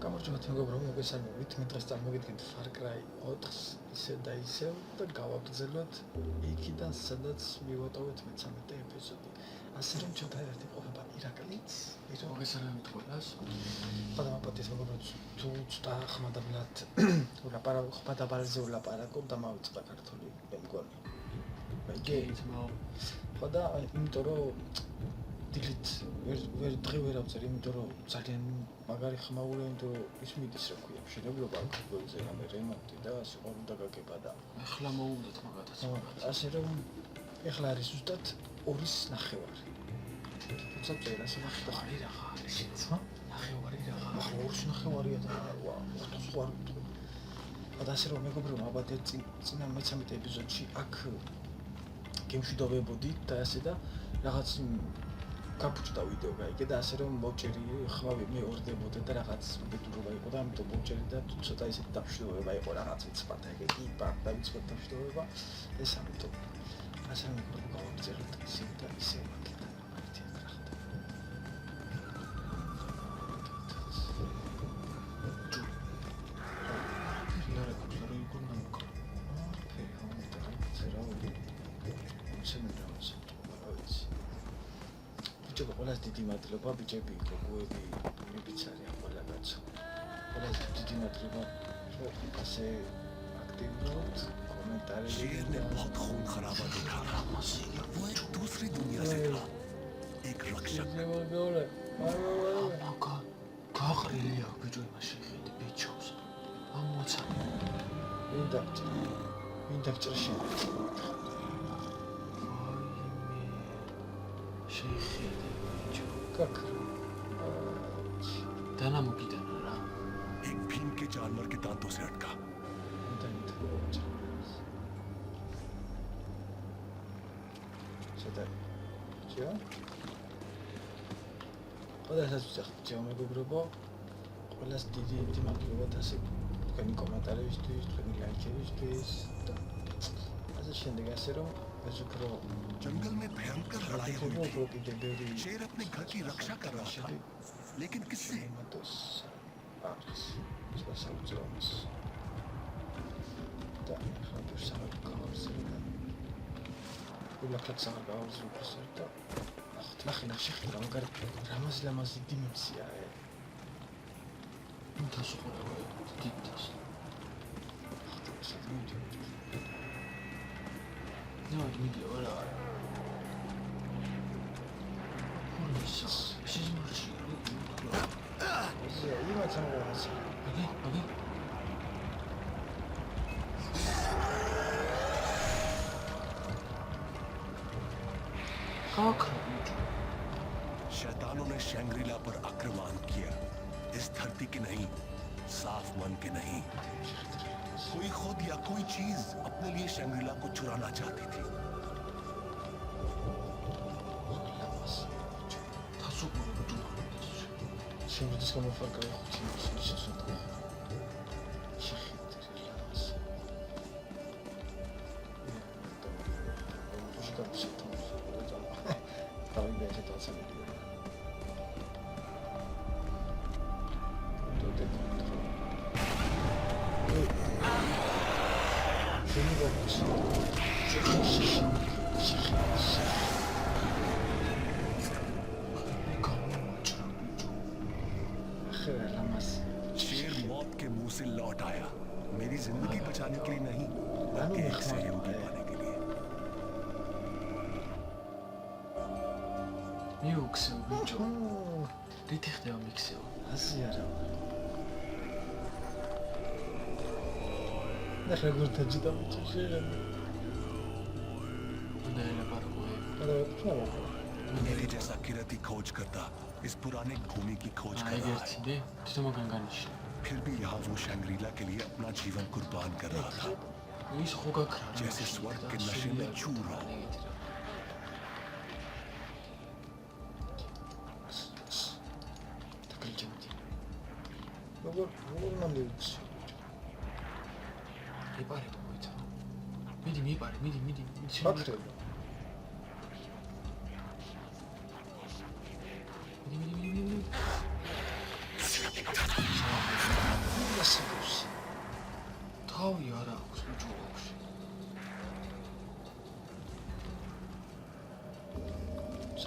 გამარჯობათ მეგობრებო, მოგესალმებით. მე დღეს წარმოგიდგენთ Far Cry 4-ს ისევ და ისევ და გავაგრძელოთ იქიდან, სადაც მივატოვეთ მე-13 ეპიზოდი. ასე რომ ჩვენთან ერთად ყოფება ირაკლიც. მოგესალმებით ყველას. პატამაპატის მეგობრებო, თუ ცოტა ხმადაბლად ხმადაბალზე ვლაპარაკობ და მავიწყდა ქართული მე მგონი. ხოდა იმიტომ რომ დილით ვერ დღე ვერ ავწერ, იმიტომ რომ ძალიან მაგარი ხმაურია, იმიტომ რომ ის მიდის რა ქვია, მშენებლობა აქვს გველზე, ამე რემონტი და სიყვარული და გაგება და ახლა მოუნდათ მაგათაც. ასე რომ ეხლა არის ზუსტად 2:09. თუმცა წერას ნახევარი რაღა არის, ხო? ნახევარი რაღა. ახლა 2:09-ია და ვა, ხო არ ვიტყვი. და ასე რომ მეგობრებო, ალბათ წინა მე-13 ეპიზოდში აქ გემშვიდობებოდით და ასე და რაღაც გაფუჭდა ვიდეო გაიგე და ასე რომ მოჭერი ხმავი მეორდებოდა და რაღაც ბედურობა იყო და ამიტომ მოჭერი და ცოტა ისეთი დამშვიდობება იყო რაღაც ვიცბად ეგ კი და ვიცბად დამშვიდობება ეს ამიტომ ასე რომ გავაგრძელოთ ისე და ისე მაგიდან მარტივ რახდა ყველას დიდი მადლობა ბიჭები, გოგოები, მებიც არიან ყველა კაცო. ყველას დიდი მადლობა, რომ ასე აქტიურად კომენტარები ने बहुत खून खराबा देखा था वो एक दूसरी दुनिया से था एक रक्षक მაგა გაყრილია ბიჭო იმაში ხედი ბიჭოს ამოცა მინდა ჭრში შეხედე ბიჭო как დანამოგიდან რა एक भीम के जानवर के दांतों से अटका Чё? Ყველასაც ვიძახთ, მეგობრებო. ყველას დიდი მადლობა ასე თქვენი კომენტარებისთვის, თქვენი ლაიქებისთვის და ასე შემდეგ ასე რომ ეს უფრო जंगल में भयंकर लड़ाई हुई थी शेर अपने घर की रक्षा कर रहा था लेकिन किससे და ხალხი სამკაულზედა ულაკაც სამკაულზე უბრალოდ და ნახე შეხედა მაგარი რამაზი დიმენსია ინტას უყურე დიდას ნუ ვიდეო რა ეს მარში ეს იმათ სამყაროს აგი शैतानों ने शैंग्रीला पर आक्रमण किया इस धरती के नहीं साफ मन के नहीं कोई खुद या कोई चीज अपने लिए शैंग्रीला को चुराना चाहती थी शेर मौत के मुंह से लौट आया मेरी जिंदगी बचाने के लिए नहीं बल्कि एक सहयोगी पाने के लिए მიუქსევ ბიჭო რითი ხდება მიქსევ ასე არა ნახე როგორ თაჯდა ბიჭო შეიძლება मेरे जैसा किरती खोज करता इस पुराने भूमि की खोज कर रहा है फिर भी यहाँ वो शैंग्रीला के लिए अपना जीवन कुर्बान कर रहा था जैसे स्वर्ग के नशे में चूर रहा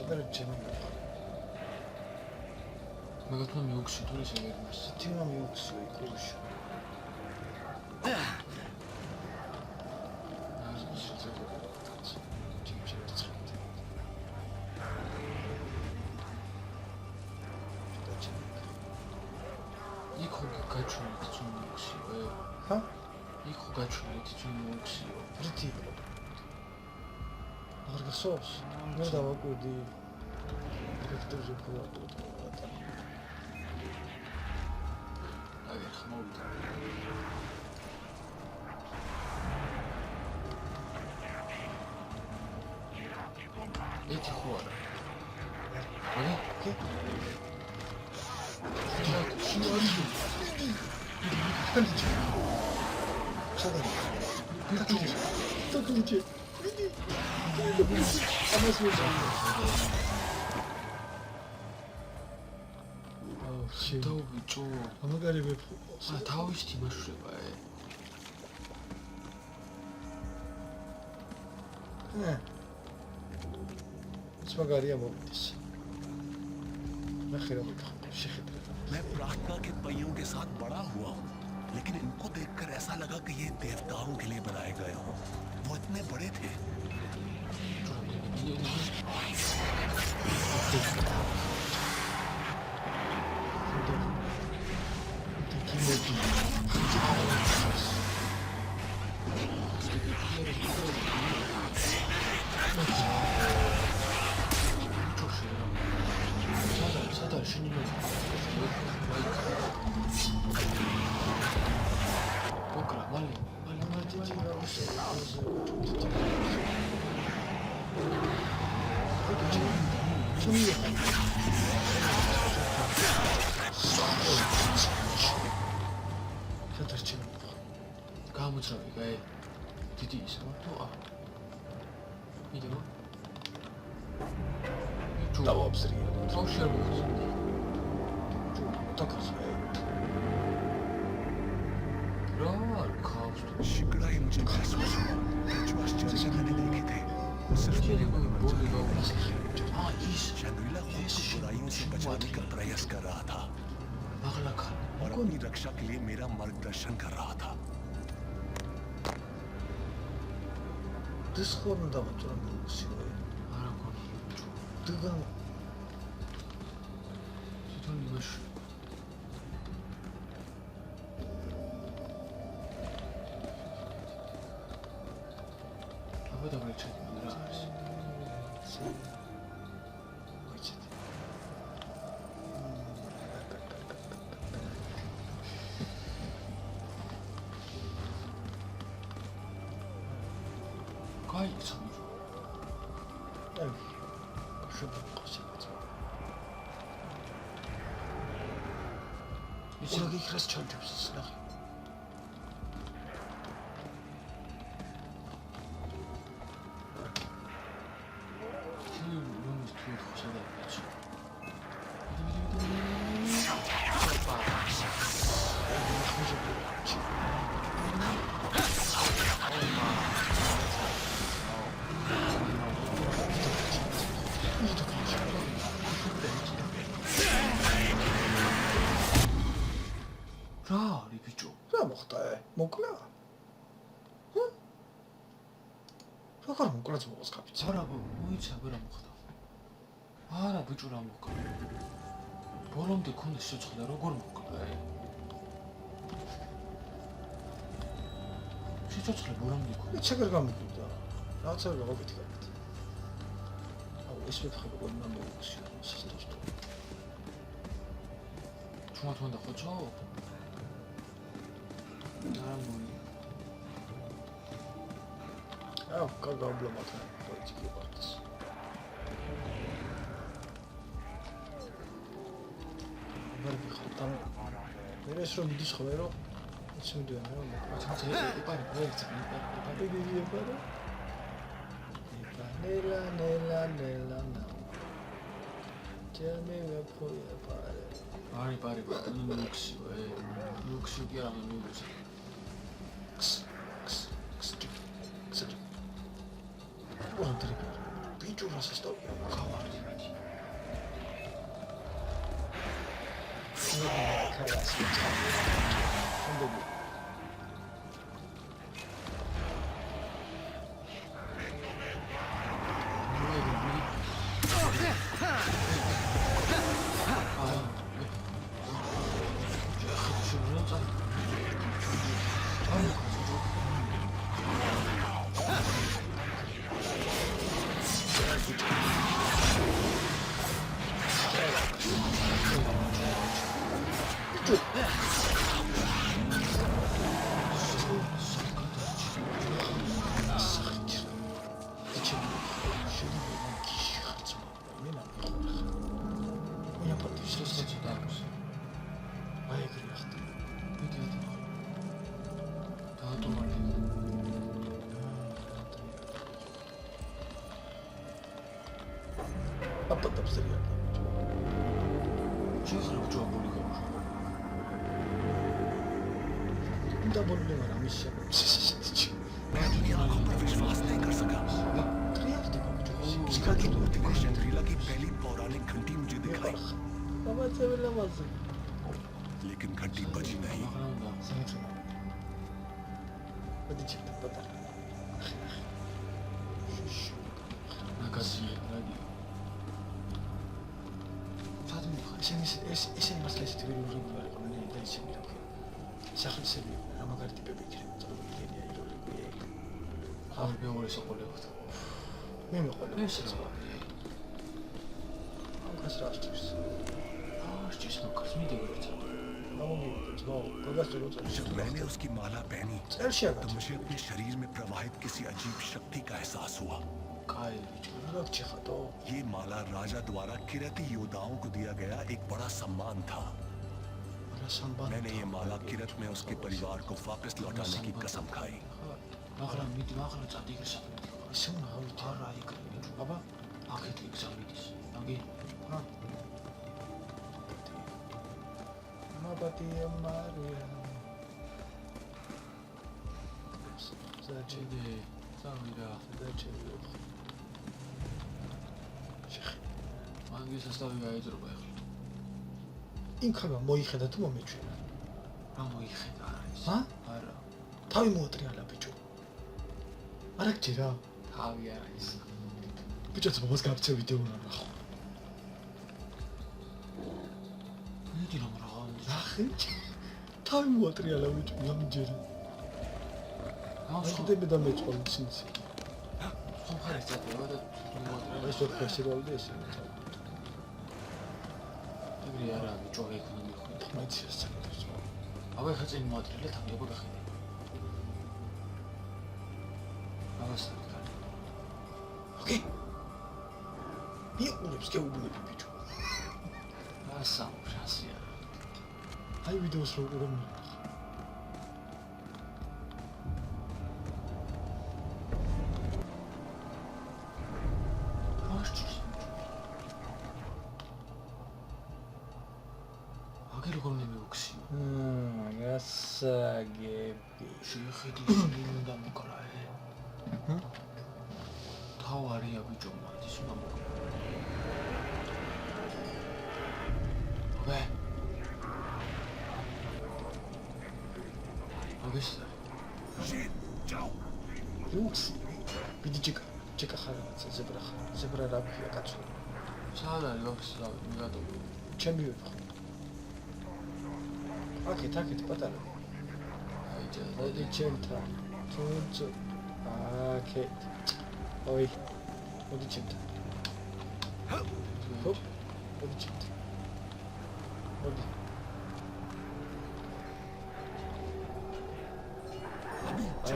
შედარებით ჩემი მაგათმა მიუქსი თუ ისე ვერ მას თიმა მიუქსი იქუში იქ გაჩვენეთ თუ მიუქსიო ჰა იქ გაჩვენეთ თუ მიუქსიო რითი აღარ გახსოვს მე დავაკვირდი დირექტორზე ფოტო აგერ ხმოვიდა ეთი ხო არა კი დაუბიჭო ამაგარი ვეფხულს თავის თიმაშრება მაგარია მომდის ნახე რა შეხედე मैं प्रार्थना के पहियों के साथ बड़ा हुआ हूँ लेकिन इनको देखकर ऐसा लगा कि ये देवताओं के लिए बनाए गए हों वो इतने बड़े थे 사달 신이면 뭐그라 말리 가무처럼 이거 드디 있어 또 이게 뭐 Dava apsarīja. Traušie būs. Tā kā Rār kāpstu. शिकड़ा ही मुझे महसूस हुआ जो आश्चर्य से मैंने देखे थे सिर्फ मेरे को बोली गाऊँ इस शंग्रीला खुद को बुराइयों से बचाने का प्रयास कर रहा था अगला खान और अपनी रक्षा के लिए मेरा मार्गदर्शन कर रहा था Discord'un da oturan bir kusur. Dıgan. Tutanmış. Hava da böyle çekmiyor biraz. Gayet sanırım. Evet. Şurada koşamayız. Buradaki kres çalacağız silah. Şimdi bunu tutuyor koşada yapacak. რა არის ბიჭო? რა მოხდა? მოკლა? ჰა? როგორ მოკლა ძმოს კაპიცი? არა, მოიცავ რა მოხდა. არა ბიჭო რა მოხდა? ბოლომდე ქონდა სიცოცხლე როგორ მოხდა? სიცოცხლე ბოლომდე ქონდა. ჩაგერ გამოგვიდა. რაღაც არ გავაკეთე კარგად. აუ ეს მეთქე გონმა მოუხსიო სასტოსტო. ჩუმად მანდა ხოჭო? Нормально. А, как проблема-то? Давайте кибартис. Варги хатам. Мереш რომ მიდის ხოლმე რომ ეცმიდია მე რომ 진짜 이빨이 보여있지 이빨. 네라 네라 네라 나. Tell me where for your body. 빨리 룩시 왜 룩시기랑 룩시 Ora, bicho, você está... Calma, लेकिन घंटी बजी नहीं ისინი მას ლესტირებული არიან და ისინი რა ქვია სახელმწიფო ამაგარი ტიპები იქნება წარმოიდგენია იროლები ამ მეორე საყოლებთ მე მეყოლა ეს რა ამ გასრაშჩის आश्चर्य मकर में देख रहा था जब मैंने उसकी माला पहनी तो मुझे अपने शरीर में प्रवाहित किसी अजीब शक्ति का एहसास हुआ ये माला राजा द्वारा किरती योद्धाओं को दिया गया एक बड़ा सम्मान था मैंने ये माला किरत में उसके परिवार को वापस लौटाने की कसम खाई ინქამა მოიხედა თუ მომეჩვენა? რა მოიხედა არის? არა. თავი მოატრიალა ბიჭო. არა გჯერა? თავი არა ის. ბიჭოც ბაბას გავწევ ვიდეო ნახო. მიდი რომ რა ნახე. თავი მოატრიალა ბიჭო, ნამჯერა. ახლა მე დამეწყვალ ცინცი. ხომ ხარ ეს და ეს ოთხი სირავდი ეს. ეგრე არა ბიჭო ეკონომი ხო? თმაიციას წაკეთებს. აბა ხა წინ მოატრიალა თავი აბა გახედე. აბა ოკეი. მიყვებს გეუბნები ბიჭო. ასაუბრასია. აი ვიდეოს როგორ მიყ. გასაგები. შეხედი უნდა მოკრაე. თავარია ბიჭო მადის უნდა მოკრაე. ვე. აგეს. ჯაუ. უქს. ბიჭიკა, ჯეკა ხარაცა ზებრა ხარ. ზებრა რა ქვია კაცო? სად არის ოქს რა მიგატო. ჩემი ვეფხო. აქეთ პატარა. მოდი ჩემთან. თუნდაც აქეთ. ოი. მოდი ჩემთან. ჰოპ. მოდი ჩემთან. მოდი.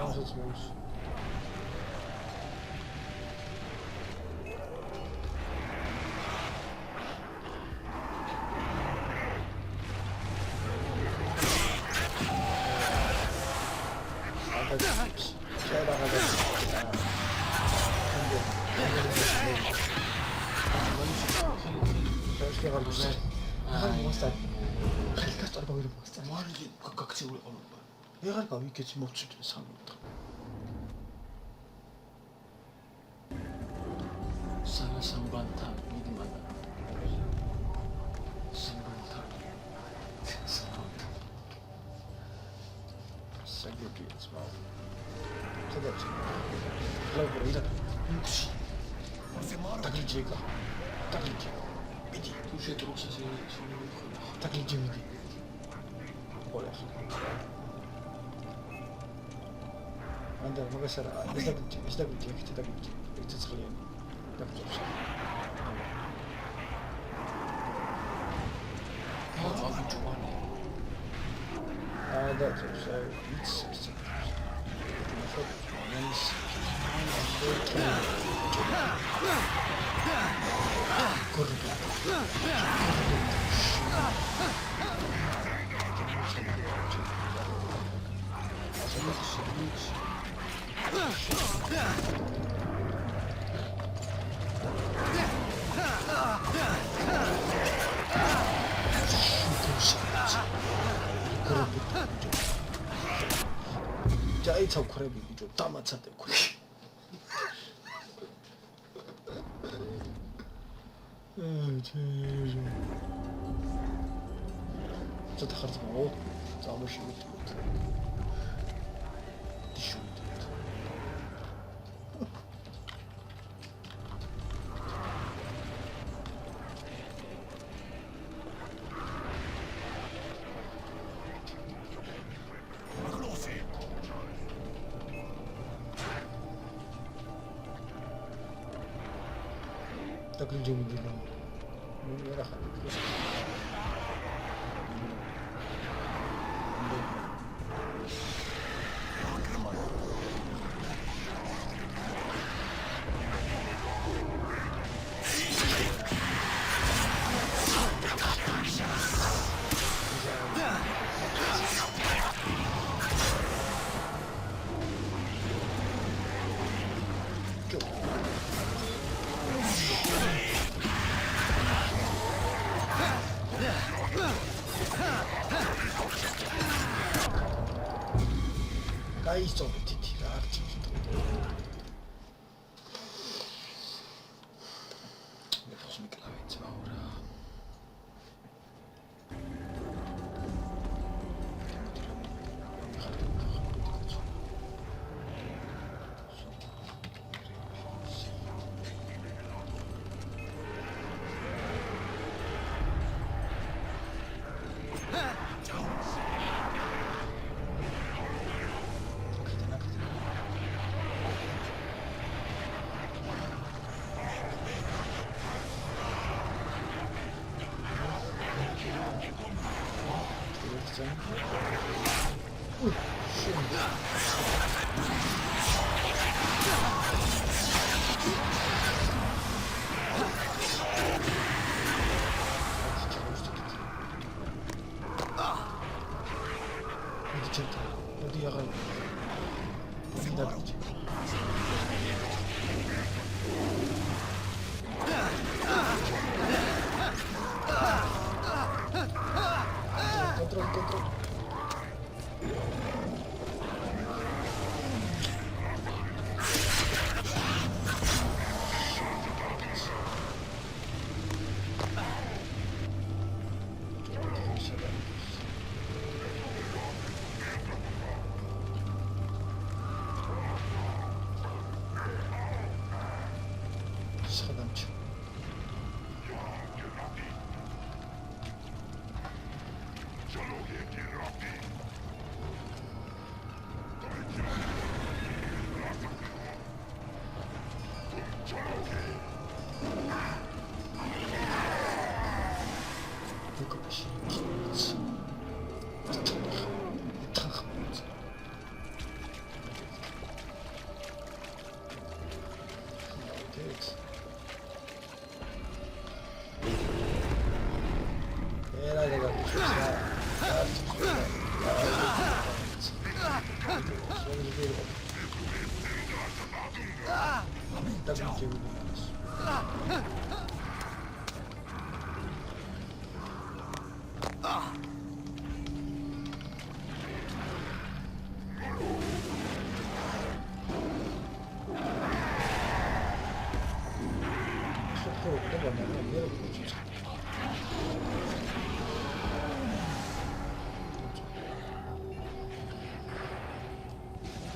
აუზოც მოს. ეღარ გავიქეცი მოვწვით სამუდრ. სამბანთან მიდი მაგა. სამბანთან. საგებია ძმა. სადაც ლაბორატორია ირა. დაგიჯეკა. მიდი. თუ შეტრუქს ასე შემოვიხო. დაგიჯე მიდი. ოლა. ანდა მაგასარა ეს დაგიჯე ერთი დაგიჯე. ეს ცეცხლიანი. დაგიჯე. that's so it's 자이차 크랩이 좀 담아차대 크랩. 저 다 가르쳐 봐. 잠을 쉬고 있다. 쉬고 있다. Так людей не видно. Ну, не раха. 있어 티티가 me faccio mica la vecchia ora 어디 야가 어디다 그러지? 컨트롤. 사담쳐.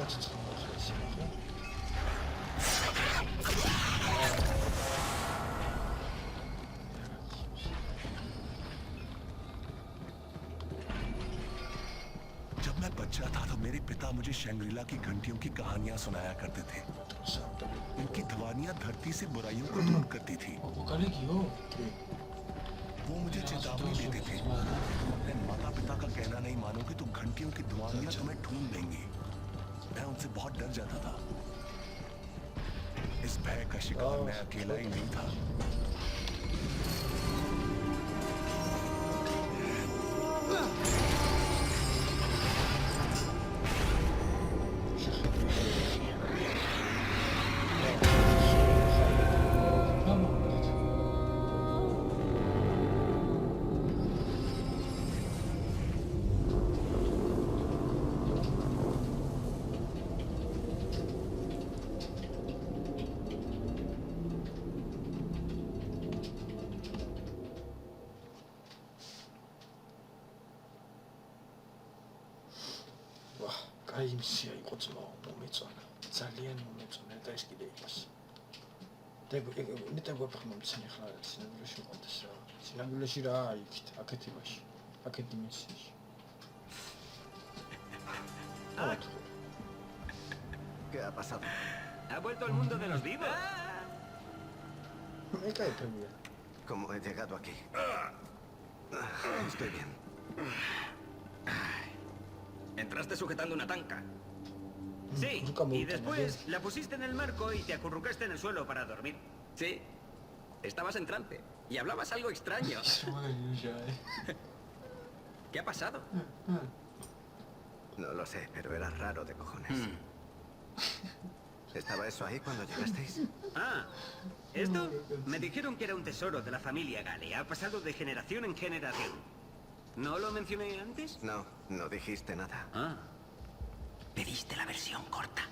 გაჩოცხა მოხდეს ხო? जब मैं बच्चा था तो मेरे पिता मुझे शैंग्रीला की घंटियों की कहानियां सुनाया करते थे इनकी ध्वनियां धरती से बुराइयों को दूर करती थी वो मुझे चेतावनी देते थे अपने माता पिता का कहना नहीं मानोगे तो घंटियों की ध्वनियां तुम्हें ढूंढ लेंगी मैं उनसे बहुत डर जाता था इस भय का शिकार मैं अकेला ही नहीं था აი იმსია იყო ძმაო მომეწონა ძალიან მომეწონა და ეს კიდე იყოს და მეტად გვაფრთხმობცანი ხარ სინამდვილეში მოყავდეს რა სინამდვილეში რა იქით აკეთებაში აკეთ დიმენსიაში ¿Qué ha pasado? Ha vuelto el mundo de los vivos. me cae bien. ¿Cómo he llegado aquí? Estoy bien. Entraste sujetando una tanca. Sí, y después la pusiste en el marco y te acurrucaste en el suelo para dormir. Sí, estabas en trance y hablabas algo extraño. ¿Qué ha pasado? No lo sé, pero era raro de cojones. ¿Estaba eso ahí cuando llegasteis? Ah, esto me dijeron que era un tesoro de la familia Gale. Ha pasado de generación en generación. ¿No lo mencioné antes? No, no dijiste nada. Ah. Pediste la versión corta.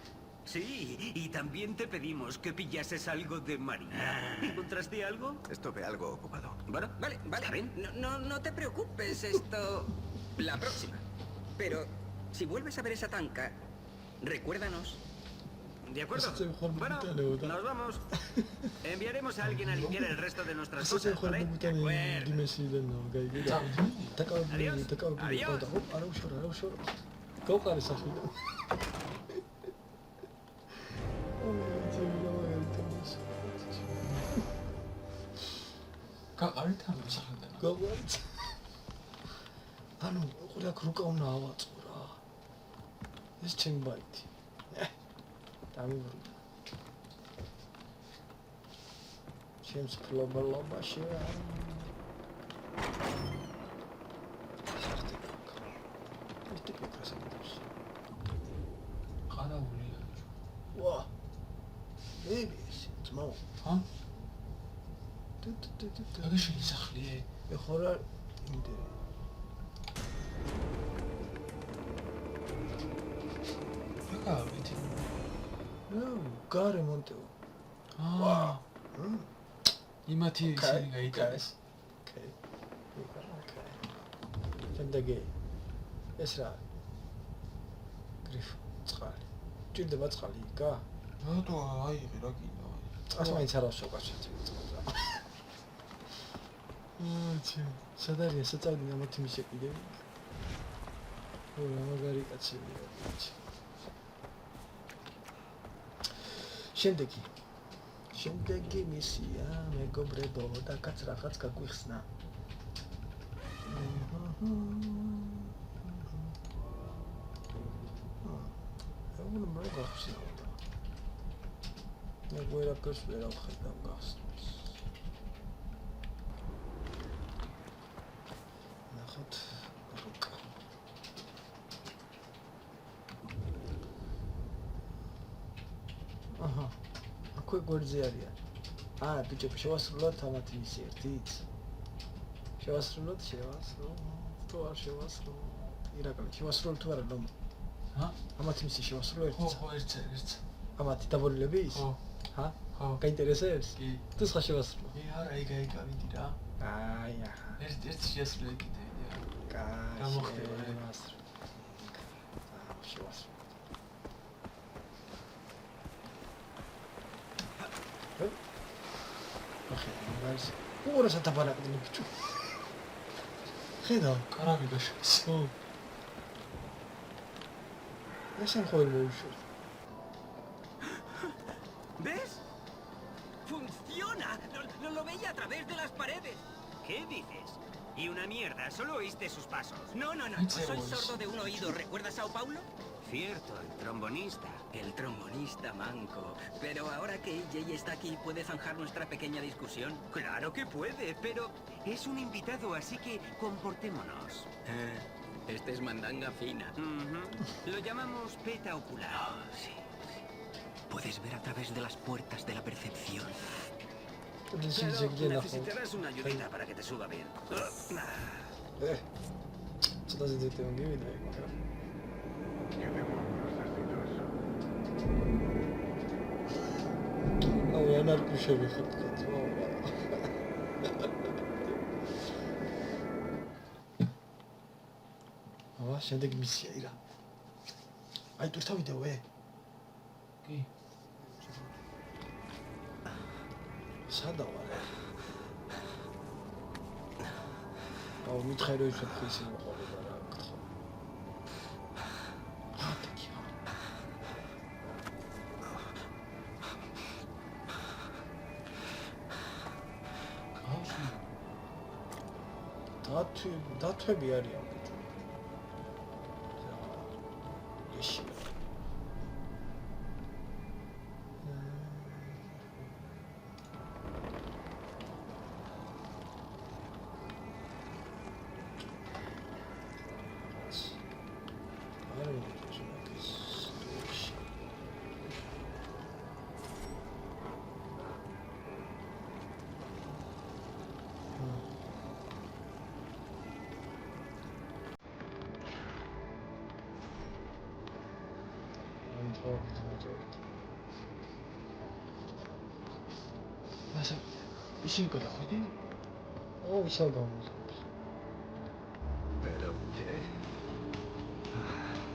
Sí, y también te pedimos que pillases algo de Marina. ¿Encontraste algo? Estuve algo ocupado. Bueno, vale. No te preocupes, esto... La próxima. Pero, si vuelves a ver esa tanca, recuérdanos. ¿De acuerdo? Bueno, nos vamos. Enviaremos a alguien a limpiar el resto de nuestras cosas, ¿vale? De acuerdo. Adiós. ანუ ყურაკ რუკა უნდა ავაწყო რა ეს ჩემი ბაიტი დამიბრუნდა ჩემს ფლობელობაში ყარაულია ვა ნებიეს ძმაო ჰა აგეშენი სახლია ეხლა რა იმდენი გავით გარემონტო იმათი ისინი გაიტანეს ოკეი შემდეგი ეს რა გრიფ წყალი ჭირდება წყალი იკა რატო აიღე რა გინდა წყალს მაინც არ ავსვაკაშეთ აჩი სადარია საწავდი ამათი მისე კიდე ო მაგარი კაცია შემდეგი მისია მეგობრებო და კაც რაღაც გაგვიხსნა აუ მე გახსნა მე გვერაფერს ვერ ავხედავ გახსნას ნახოთ რუკა აჰა აქვე გვერდზე არიან აა ბიჭები შევასრულოთ ამათი მისი ერთით შევასრულოთ თუ არ შევასრულოთ ირაკლი შევასრულოთ თუ არა რომ ჰა ამათი მისი შევასრულო ერთით ხო ერთს ამათი დაბოლილების ხო ჰა ხო გაინტერესებს კი თუ სხვა შევასრულო არა იგავიდი რა აი აჰა ერთ შეასრულე კიდე კაი გამოხდება შევასრულო ორა სათაბარაკდნენ ბიჭო. ხედავ. კარამი გაშეს. ო. ესენ ხო მოუშვი. ¿Ves? ¡Funciona! Lo veía a través de las paredes. ¿Qué dices? Y una mierda, solo oíste sus pasos. No, soy sordo de un oído. ¿Recuerdas a Sao Paulo? Cierto, el trombonista. El trombonista manco. Pero ahora que AJ está aquí, ¿puede zanjar nuestra pequeña discusión? Claro que puede, pero es un invitado, así que comportémonos. Este es mandanga fina. Lo llamamos peta ocular. Sí. Puedes ver a través de las puertas de la percepción. Claro, necesitarás una ayudita para que te suba bien. Что за дете он видит, ну, я наркуша выход. 아, შემდეგ მისია ირა. აი, თუ ვიდეოე. კი. სადა ვარ? აუ, მითხარ რომ ისე ხისი მოყოლება რა, გთხოვ. ატკია. გაუსი. დათვები არიან ბიჭო. ეში. Nasıl? İşin kadar hadi. O işe almamız. Pero, ¿qué?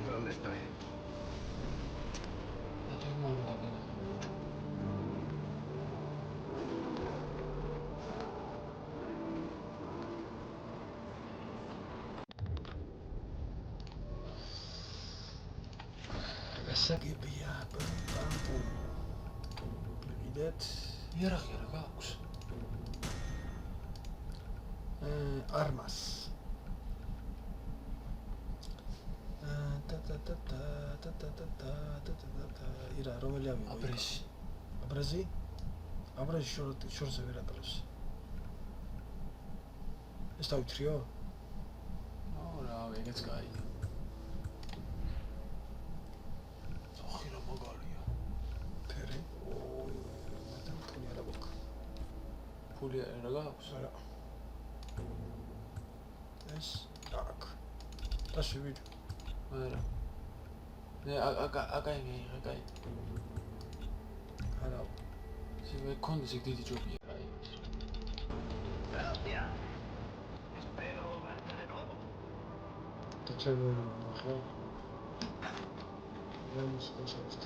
¿Dónde estoy? Hadi umarım abi. გასაგებია, პამპუ. ვიდეთ. Yara გაქვს. Armas. ირა, რომელი ამი? Abresi. აბრაზი? აბრაზი შორზე ვერ აბრაზ. ეს დავითრიო? რა, ეგეც გაია. ოხი რა მაგარია. ფერი. ფული არა გვაქვს. ფული რა გაქვს? არა. ეს აქ. დასვიდ. არა. ნე აკაი აკაი. არა. შევე კონდეს ეგ დიდი ჯობია რა. და ჩემო ხო? ვენს კონსერტ.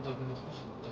და გნახოს და.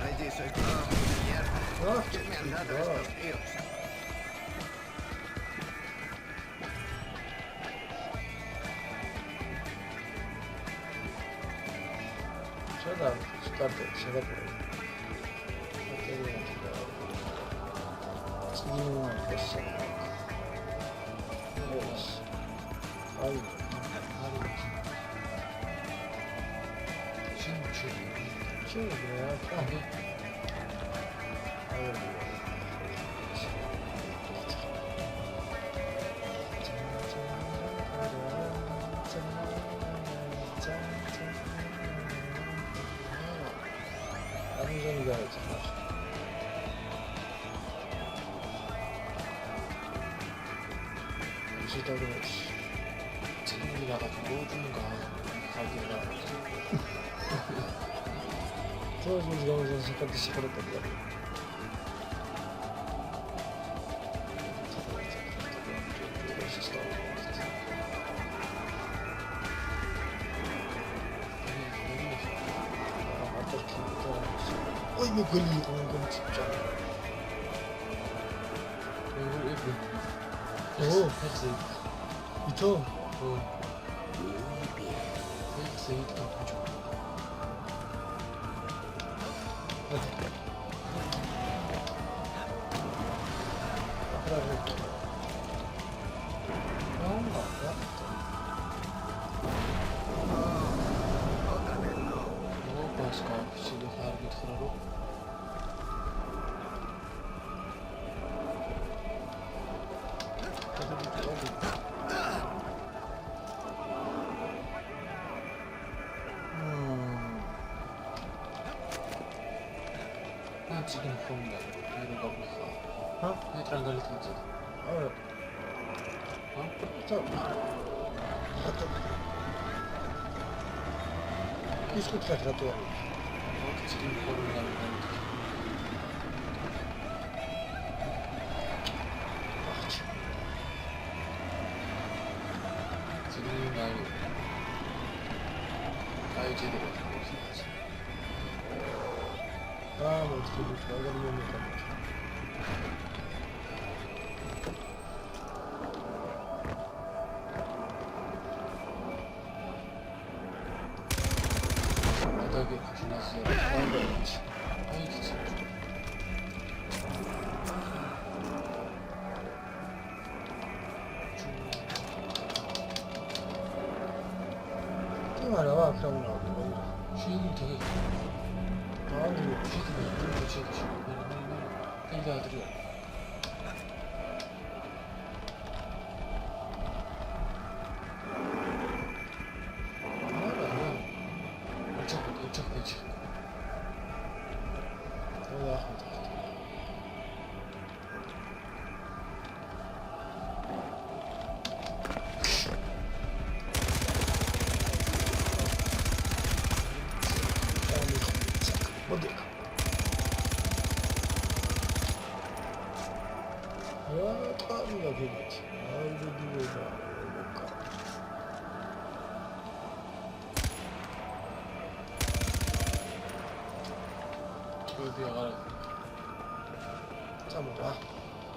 Allí soy todo mierda. ¿Qué me han dado estos tíos? დაგროვეს. წინი რაღაც მოუწუნგა ხალხი თორემ გამოსა საკუთი სიყვარულია. ой, მე გველი იყო მგონი ცოტა. ფეხზე. ითო? ო. ფეხზე იყო ბიჭო. 지금 봅니다. 이런 거 보세요. 어? 이 트랑갈리 팀이죠. 어? 저. 비스쿠트가 들어도. 지금 보는 거 지금 나이 제대로 하지. 아, 뭐 어떻게 뭐 들어가는 겁니까? 바닥에 지났어요. 아이 진짜. 좀 알아봐, 그럼 나오는 거. 쉬는 되게. 아니, 그치. 땡겨 아들이야. 일찍. 어디? 야, 까미가 되겠지. 아이고, 누구가 뭘까? 어디야 가라. 자, 뭐야?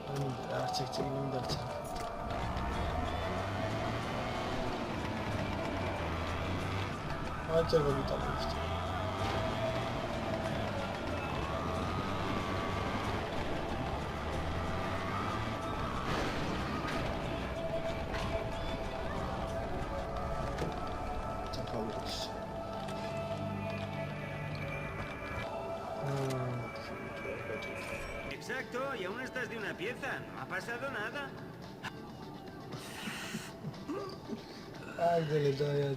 아닙니다. 책임입니다. 참. 아, 저거 있다 보시죠. Exacto, y aún estás de una pieza. No ha pasado nada. Ay, de la